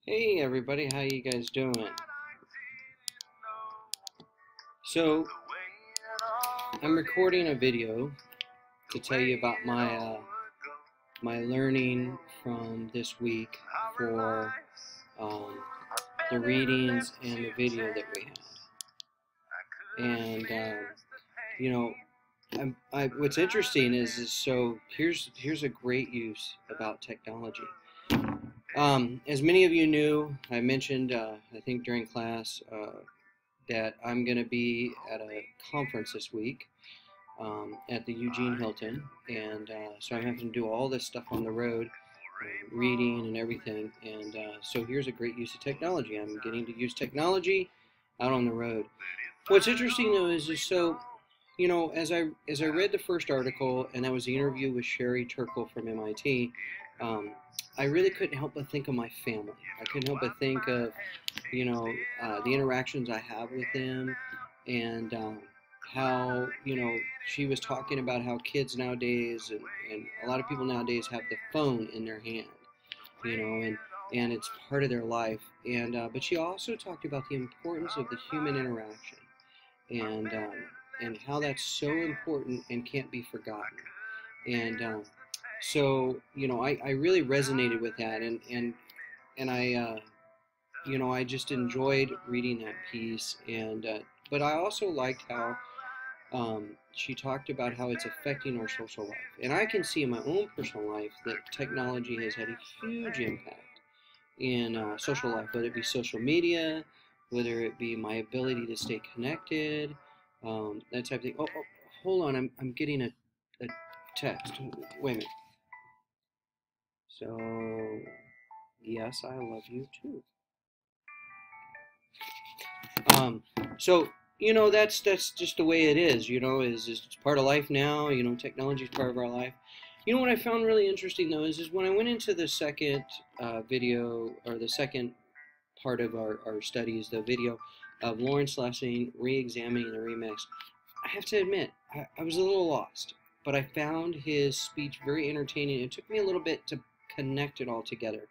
Hey everybody, how you guys doing? So, I'm recording a video to tell you about my learning from this week for um, the readings and the video that we had. And you know, what's interesting is so here's a great use about technology. As many of you knew, I mentioned I think during class that I'm going to be at a conference this week at the Eugene Hilton, and so I'm having to do all this stuff on the road, reading and everything. And so here's a great use of technology. I'm getting to use technology out on the road. What's interesting though is so as I read the first article, and that was the interview with Sherry Turkle from MIT. I really couldn't help but think of my family. I couldn't help but think of the interactions I have with them, and how she was talking about how kids nowadays and a lot of people nowadays have the phone in their hand, and it's part of their life. And but she also talked about the importance of the human interaction, and how that's so important and can't be forgotten. And I really resonated with that, and I just enjoyed reading that piece. And but I also liked how she talked about how it's affecting our social life. And I can see in my own personal life that technology has had a huge impact in social life, whether it be social media, whether it be my ability to stay connected, that type of thing. Oh, hold on, I'm getting a text. Wait a minute. So, yes, I love you too. Um, so that's just the way it is. Is it's part of life now. Technology is part of our life. What I found really interesting though is when I went into the second video, or the second part of our studies, the video of Lawrence Lessing re-examining the remix. I have to admit, I was a little lost, but I found his speech very entertaining. It took me a little bit to connect it all together.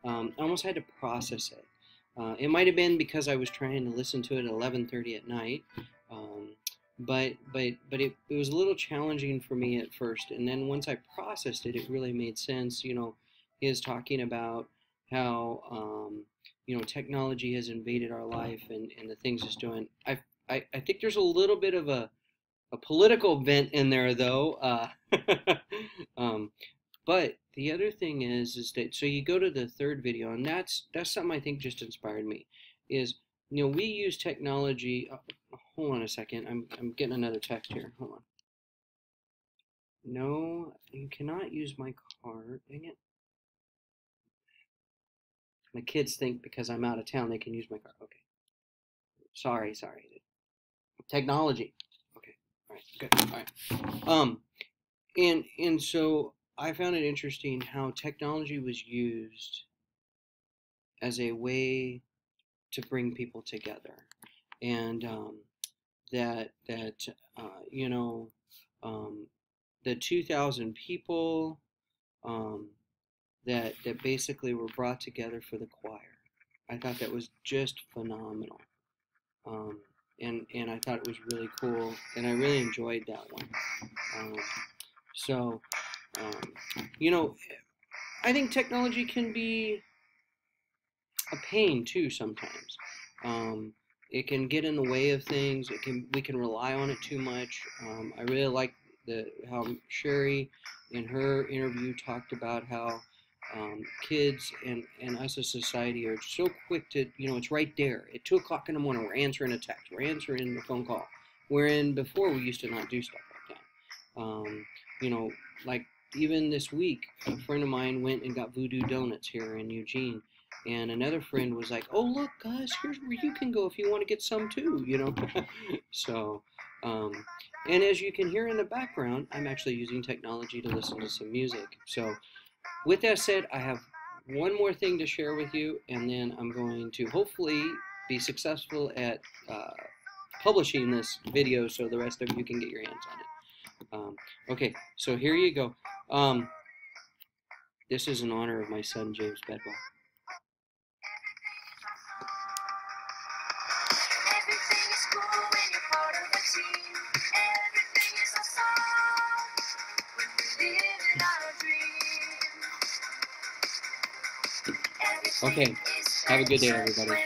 I almost had to process it. It might have been because I was trying to listen to it at 11:30 at night, um, but it was a little challenging for me at first. And then once I processed it, it really made sense. He is talking about how technology has invaded our life, and the things it's doing. I think there's a little bit of a political bent in there though. Um, but the other thing is that, so you go to the third video, and that's something I think just inspired me. Is we use technology. Hold on a second. I'm getting another text here. Hold on. No, you cannot use my card. Dang it. My kids think because I'm out of town they can use my card. Okay. Sorry. Technology. Okay. All right. Good. All right. And so I found it interesting how technology was used as a way to bring people together, and that you know the 2,000 people um, that basically were brought together for the choir. I thought that was just phenomenal, um, and I thought it was really cool, and I really enjoyed that one. Um, so you know, I think technology can be a pain too sometimes. Um, it can get in the way of things. We can rely on it too much. I really like the how Sherry in her interview talked about how kids and us as society are so quick to, it's right there at 2 o'clock in the morning. We're answering a text. We're answering a phone call. Wherein before we used to not do stuff like that. You know, like even this week, a friend of mine went and got Voodoo Donuts here in Eugene, and another friend was like, "Oh, look, guys, here's where you can go if you want to get some too." So, um, and as you can hear in the background, I'm actually using technology to listen to some music. So, with that said, I have one more thing to share with you, and then I'm going to hopefully be successful at publishing this video so the rest of you can get your hands on it. Okay, so here you go. This is in honor of my son, James Bedwell. Okay. Have a good day, everybody.